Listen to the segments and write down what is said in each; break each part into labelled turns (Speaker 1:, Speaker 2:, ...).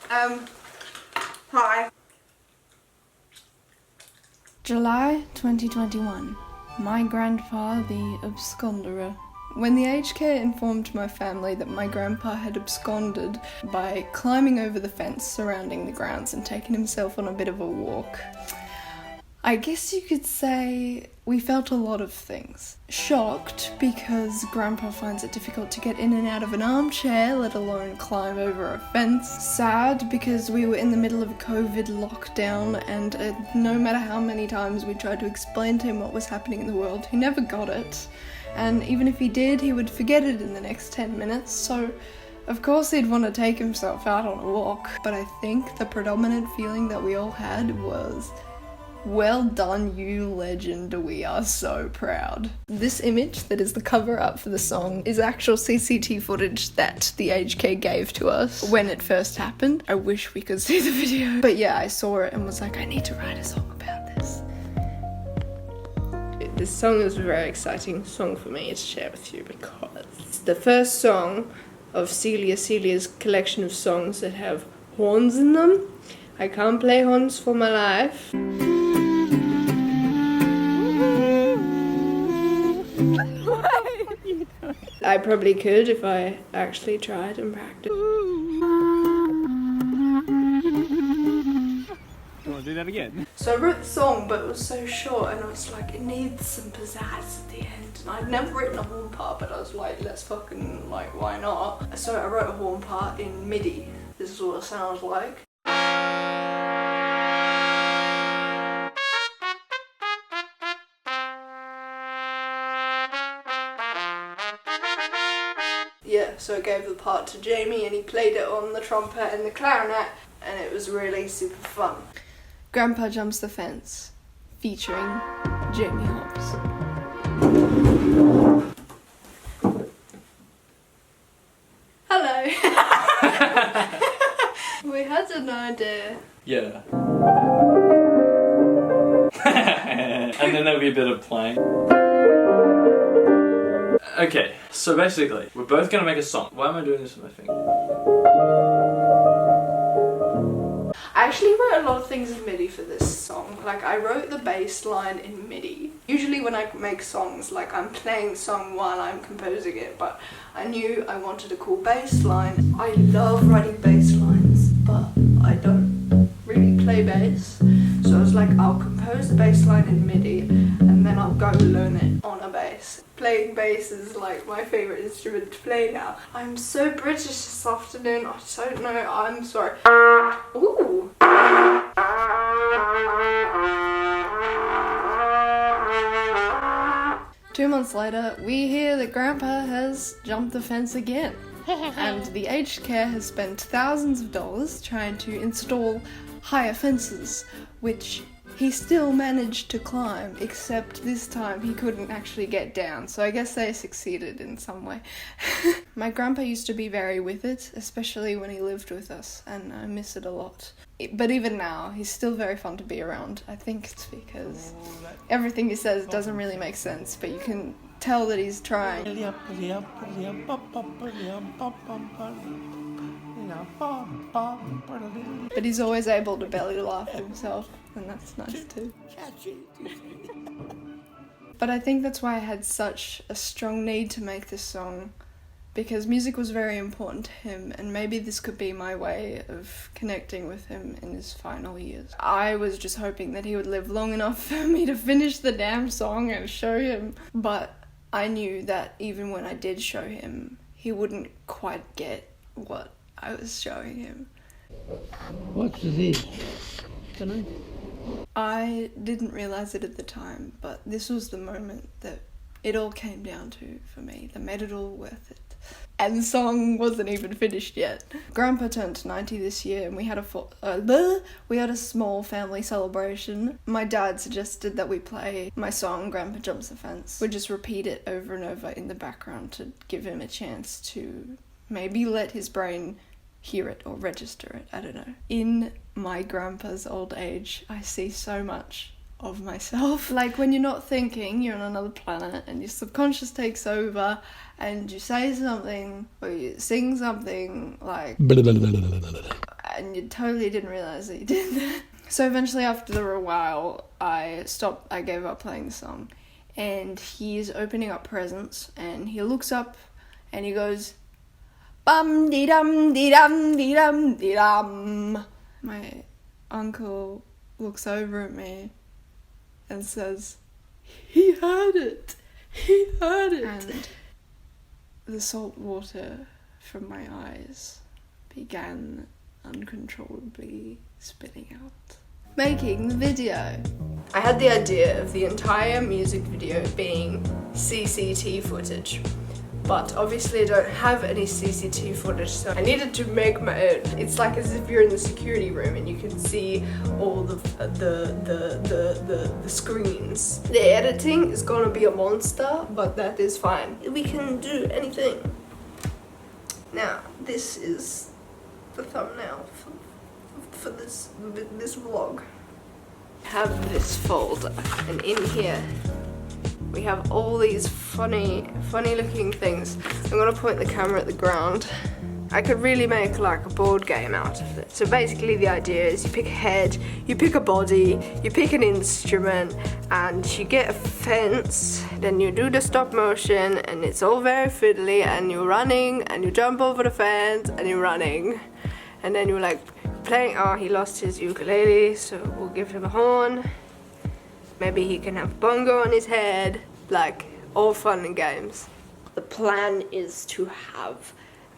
Speaker 1: Hi.
Speaker 2: July 2021. My grandpa, the Absconderer. When the aged care informed my family that my grandpa had absconded by climbing over the fence surrounding the grounds and taking himself on a bit of a walk, I guess you could say we felt a lot of things. Shocked because Grandpa finds it difficult to get in and out of an armchair, let alone climb over a fence. Sad because we were in the middle of a COVID lockdown and no matter how many times we tried to explain to him what was happening in the world, he never got it. And even if he did, he would forget it in the next 10 minutes, so of course he'd want to take himself out on a walk. But I think the predominant feeling that we all had was, well done, you legend, we are so proud. This image that is the cover up for the song is actual CCTV footage that the aged care gave to us when it first happened. I wish we could see the video. But yeah, I saw it and was like, I need to write a song about this.
Speaker 1: This song is a very exciting song for me to share with you because it's the first song of Celia's collection of songs that have horns in them. I can't play horns for my life. I probably could if I actually tried and practiced.
Speaker 3: You want to do that again?
Speaker 1: So I wrote the song, but it was so short and I was like, it needs some pizzazz at the end. And I'd never written a horn part, but I was like, let's fucking, like, why not? So I wrote a horn part in MIDI. This is what it sounds like. Yeah, so I gave the part to Jamie and he played it on the trumpet and the clarinet and it was really super fun.
Speaker 2: Grandpa Jumps the Fence, featuring Jamie Hobbs.
Speaker 1: Hello! We had an idea.
Speaker 3: Yeah. And then there'll be a bit of playing. Okay, so basically, we're both gonna make a song. Why am I doing this with my finger?
Speaker 1: I actually wrote a lot of things in MIDI for this song. Like, I wrote the bass line in MIDI. Usually when I make songs, like, I'm playing the song while I'm composing it, but I knew I wanted a cool bass line. I love writing bass lines, but I don't really play bass. So I was like, I'll compose the bass line in MIDI, and then I'll go learn it on a bass. Playing bass is like my favourite instrument to play now. I'm so British this afternoon, I don't know, I'm sorry. Ooh!
Speaker 2: 2 months later, we hear that Grandpa has jumped the fence again. And the aged care has spent thousands of dollars trying to install higher fences, which he still managed to climb, except this time he couldn't actually get down, so I guess they succeeded in some way. My grandpa used to be very with it, especially when he lived with us, and I miss it a lot. But even now, he's still very fun to be around. I think it's because everything he says doesn't really make sense, but you can tell that he's trying. But he's always able to belly laugh at himself, and that's nice too. But I think that's why I had such a strong need to make this song, because music was very important to him, and maybe this could be my way of connecting with him in his final years. I was just hoping that he would live long enough for me to finish the damn song and show him, but I knew that even when I did show him, he wouldn't quite get what I was showing him.
Speaker 4: What's this?
Speaker 2: I didn't realise it at the time, but this was the moment that it all came down to for me, that made it all worth it. And the song wasn't even finished yet. Grandpa turned 90 this year and we had a small family celebration. My dad suggested that we play my song, Grandpa Jumps the Fence. We'd just repeat it over and over in the background to give him a chance to maybe let his brain hear it or register it, I don't know. In my grandpa's old age, I see so much of myself. Like when you're not thinking, you're on another planet and your subconscious takes over and you say something or you sing something like and you totally didn't realise that you did that. So eventually after a while, I gave up playing the song, and he's opening up presents, and he looks up and he goes, bum dee dum dee dum dee dum dee dum. My uncle looks over at me and says, he heard it, he heard it. And the salt water from my eyes began uncontrollably spitting out. Making the video. I had the idea of the entire music video being CCT footage, but obviously I don't have any CCT footage, so I needed to make my own. It's like as if you're in the security room and you can see all the screens. The editing is gonna be a monster, but that is fine. We can do anything. Now, this is the thumbnail for this vlog. I have this folder, and in here we have all these funny looking things. I'm gonna point the camera at the ground. I could really make like a board game out of it. So basically the idea is you pick a head, you pick a body, you pick an instrument, and you get a fence, then you do the stop motion, and it's all very fiddly, and you're running, and you jump over the fence, and you're running. And then you're like playing, oh, he lost his ukulele, so we'll give him a horn. Maybe he can have bongo on his head, like all fun and games. The plan is to have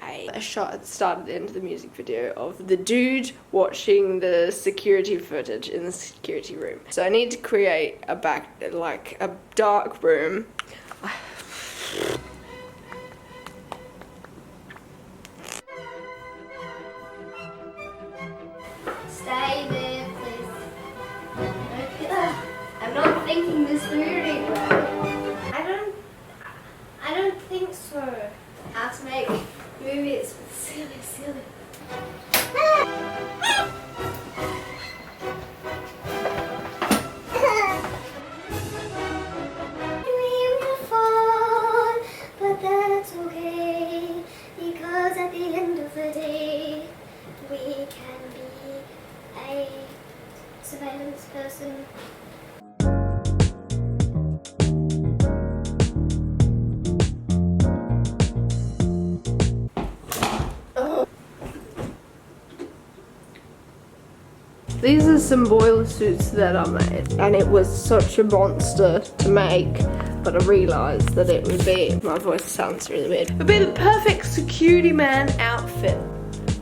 Speaker 2: a shot at the start of the end of the music video of the dude watching the security footage in the security room. So I need to create a dark room.
Speaker 5: Stay there, please. I'm not thinking this through anyway. I don't think so. How to make movies silly. But that's okay, because at the end of the day, we can be a surveillance person.
Speaker 1: These are some boiler suits that I made, and it was such a monster to make, but I realised that it would be, my voice sounds really weird, it would be the perfect security man outfit.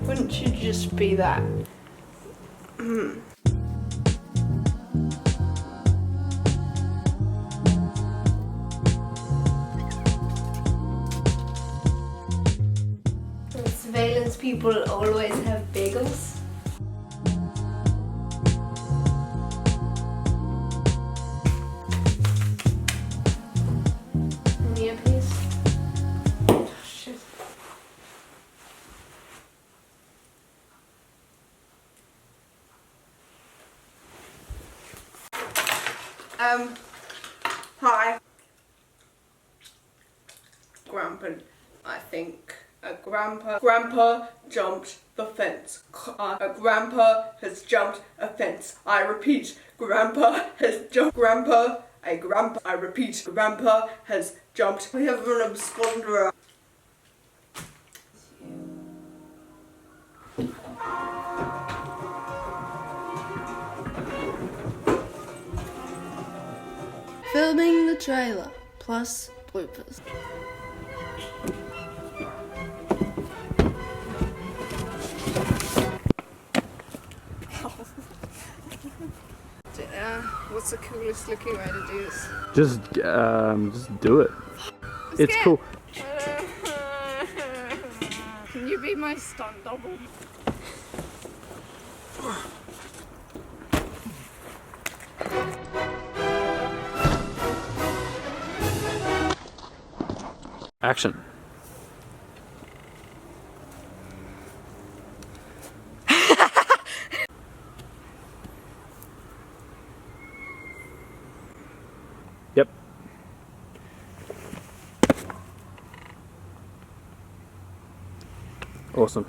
Speaker 1: Wouldn't you just be that? Surveillance people always have bagels. Hi. Grandpa, I think. Grandpa jumped the fence. Grandpa has jumped a fence. I repeat, Grandpa has jumped. I repeat, Grandpa has jumped. We have an absconderer.
Speaker 2: Filming the trailer, plus bloopers.
Speaker 1: What's the coolest looking way to do this?
Speaker 3: Just do it. It's cool.
Speaker 1: Can you be my stunt double?
Speaker 3: Action. Yep. Awesome.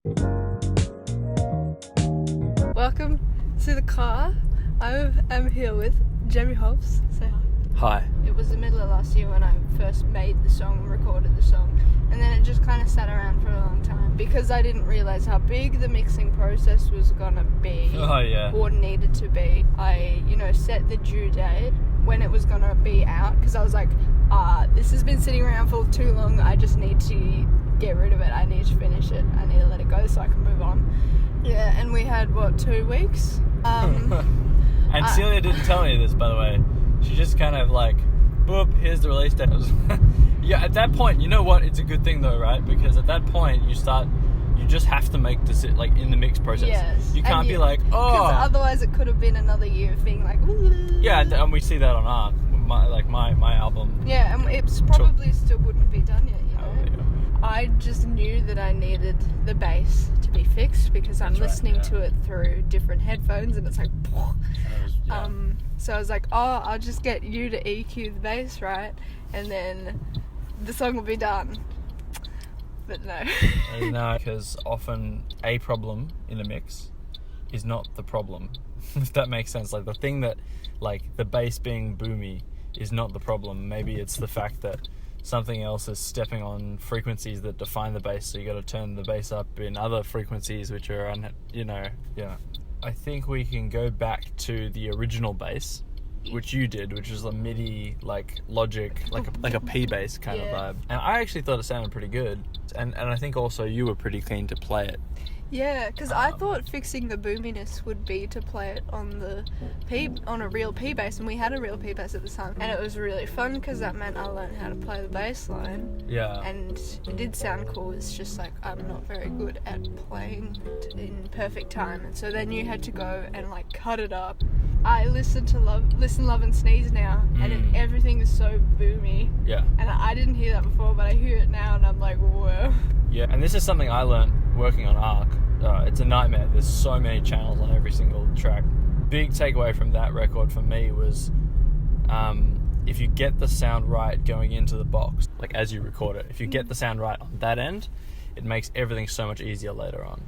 Speaker 2: Welcome to the car. I am here with Jamie Hobbs. Say hi.
Speaker 3: Hi.
Speaker 2: It was the middle of last year when I first made the song and recorded the song, and then it just kind of sat around for a long time because I didn't realise how big the mixing process was gonna be.
Speaker 3: Oh yeah.
Speaker 2: Or needed to be. I, set the due date when it was gonna be out because I was like, this has been sitting around for too long. I just need to get rid of it. I need to finish it. I need to let it go so I can move on. Yeah, and we had 2 weeks.
Speaker 3: And Celia didn't tell me this, by the way. She just kind of like, boop, here's the release date. Yeah, at that point, you know what? It's a good thing though, right? Because at that point, you just have to make like in the mix process.
Speaker 2: Yes.
Speaker 3: You can't be like, oh.
Speaker 2: Because otherwise it could have been another year of being like, ooh.
Speaker 3: Yeah, and we see that on Arc. My album.
Speaker 2: Yeah, and it probably still wouldn't be done yet, you know?
Speaker 3: Oh, yeah.
Speaker 2: I just knew that I needed the bass to be fixed because I'm listening to it through different headphones and it's like,
Speaker 3: Yeah.
Speaker 2: so I was like, I'll just get you to EQ the bass, right? And then the song will be done. But no.
Speaker 3: No, because often a problem in a mix is not the problem, if that makes sense. Like the thing that, like the bass being boomy is not the problem. Maybe it's the fact that something else is stepping on frequencies that define the bass, so you got to turn the bass up in other frequencies which are I think we can go back to the original bass, which you did, which was a MIDI like Logic, like a P bass kind of vibe, and I actually thought it sounded pretty good, and I think also you were pretty keen to play it.
Speaker 2: Yeah, because I thought fixing the boominess would be to play it on a real P bass, and we had a real P bass at the time, and it was really fun because that meant I learned how to play the bass line.
Speaker 3: Yeah.
Speaker 2: And it did sound cool. It's just like I'm not very good at playing in perfect time, and so then you had to go and like cut it up. I listen, Love and Sneeze now, and everything is so boomy.
Speaker 3: Yeah.
Speaker 2: And I didn't hear that before, but I hear it now, and I'm like, whoa.
Speaker 3: Yeah, and this is something I learned working on Arc. It's a nightmare. There's so many channels on every single track. Big takeaway from that record for me was if you get the sound right going into the box, like as you record it, if you get the sound right on that end, it makes everything so much easier later on.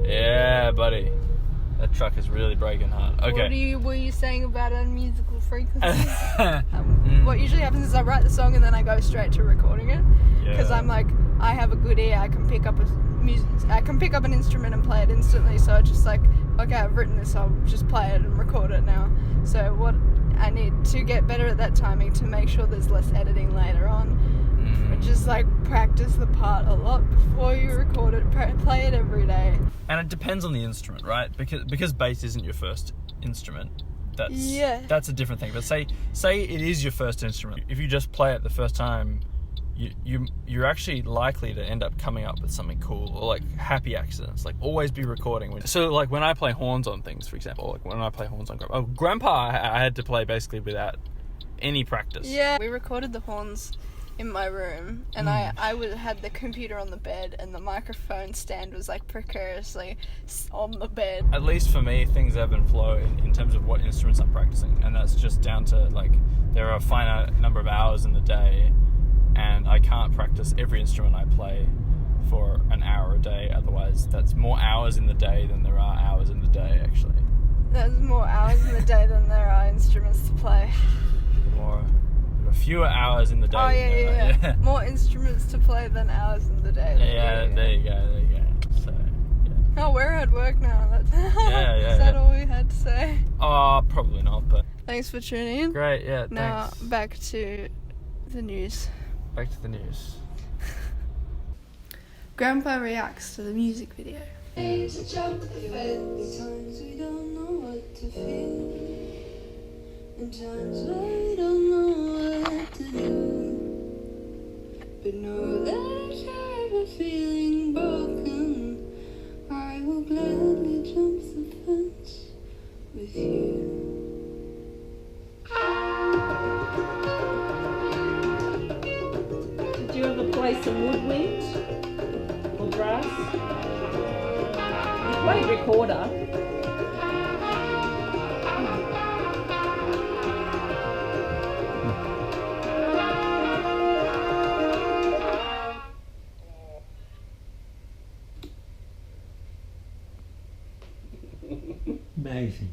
Speaker 3: Yeah, buddy. That truck is really breaking hard. Okay.
Speaker 2: What were you saying about unmusical frequencies? What usually happens is I write the song and then I go straight to recording it because I'm like, I have a good ear. I can pick up an instrument and play it instantly. So it's just like, okay, I've written this. I'll just play it and record it now. So what I need to get better at that timing to make sure there's less editing later on. Just like practice the part a lot before you record it. Play it every day.
Speaker 3: And it depends on the instrument, right? Because bass isn't your first instrument. That's a different thing. But say it is your first instrument. If you just play it the first time, you're actually likely to end up coming up with something cool or like happy accidents. Like always be recording. So like when I play horns on things, for example, like when I play horns on Grandpa, I had to play basically without any practice.
Speaker 2: Yeah, we recorded the horns in my room, and I had the computer on the bed, and the microphone stand was like precariously on the bed.
Speaker 3: At least for me, things ebb and flow in terms of what instruments I'm practicing, and that's just down to like there are a finite number of hours in the day, and I can't practice every instrument I play for an hour a day. Otherwise, that's more hours in the day than there are hours in the day. Actually,
Speaker 2: there's more hours in the day than there are instruments to play.
Speaker 3: Fewer hours in the day.
Speaker 2: Oh yeah. More instruments to play than hours in the day.
Speaker 3: There you go. So, yeah.
Speaker 2: Oh, we're at work now. Is that all we had to say?
Speaker 3: Oh, probably not, but...
Speaker 2: Thanks for tuning in.
Speaker 3: Great, yeah, thanks.
Speaker 2: Now, back to the news. Grandpa reacts to the music video.
Speaker 6: Times we don't know what to feel, and times we don't know what to do. But know that if you're ever feeling broken, I will gladly jump the fence with you.
Speaker 7: Did you ever play some woodwind or brass? You played recorder.
Speaker 4: Amazing.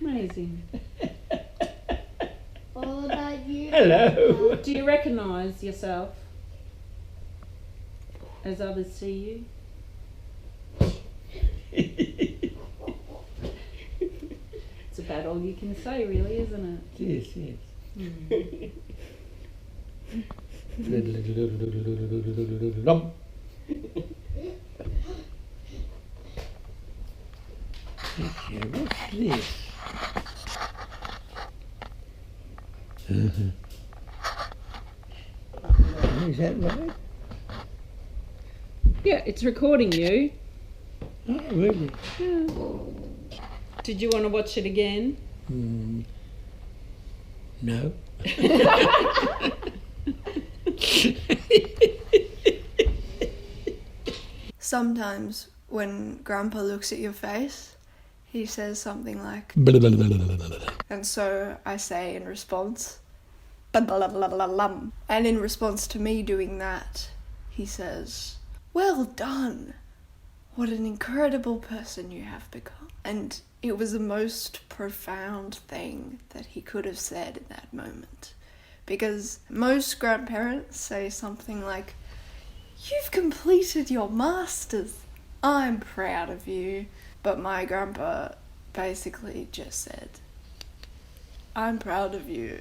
Speaker 7: Amazing.
Speaker 5: All about you.
Speaker 4: Hello.
Speaker 7: Do you recognise yourself as others see you? It's about all you can say, really, isn't it?
Speaker 4: Yes, yes. Lump. What's this? Is that right?
Speaker 7: Yeah, it's recording you.
Speaker 4: Oh, really?
Speaker 7: Did you want to watch it again?
Speaker 4: No.
Speaker 2: Sometimes when Grandpa looks at your face, he says something like, and so I say in response, and in response to me doing that, he says, well done, what an incredible person you have become. And it was the most profound thing that he could have said in that moment. Because most grandparents say something like, you've completed your masters, I'm proud of you. But my grandpa basically just said, I'm proud of you.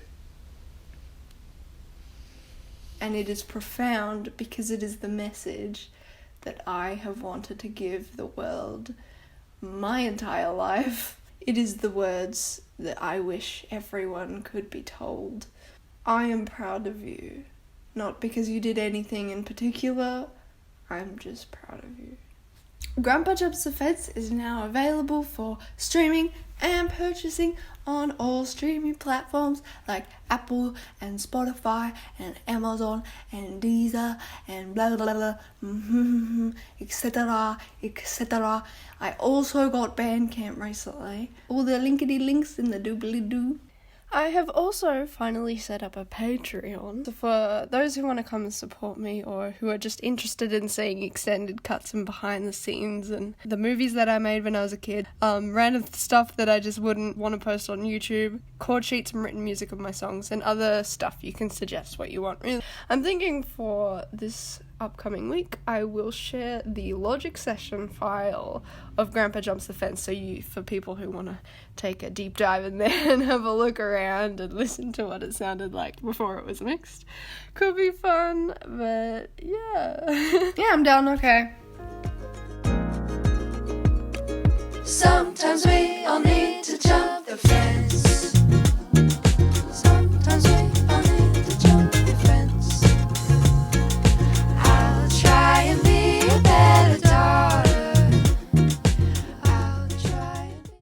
Speaker 2: And it is profound because it is the message that I have wanted to give the world my entire life. It is the words that I wish everyone could be told. I am proud of you. Not because you did anything in particular, I'm just proud of you. Grandpa Jumps the Fence is now available for streaming and purchasing on all streaming platforms like Apple and Spotify and Amazon and Deezer and blah blah blah, etc, etc. I also got BANDCAMP recently. All the linkity links in the doobly doo. I have also finally set up a Patreon for those who want to come and support me or who are just interested in seeing extended cuts and behind the scenes and the movies that I made when I was a kid, random stuff that I just wouldn't want to post on YouTube, chord sheets and written music of my songs, and other stuff. You can suggest what you want, really. I'm thinking for this upcoming week I will share the Logic session file of Grandpa Jumps the Fence, so for people who want to take a deep dive in there and have a look around and listen to what it sounded like before it was mixed. Could be fun, but yeah. Yeah, I'm down, okay. Sometimes we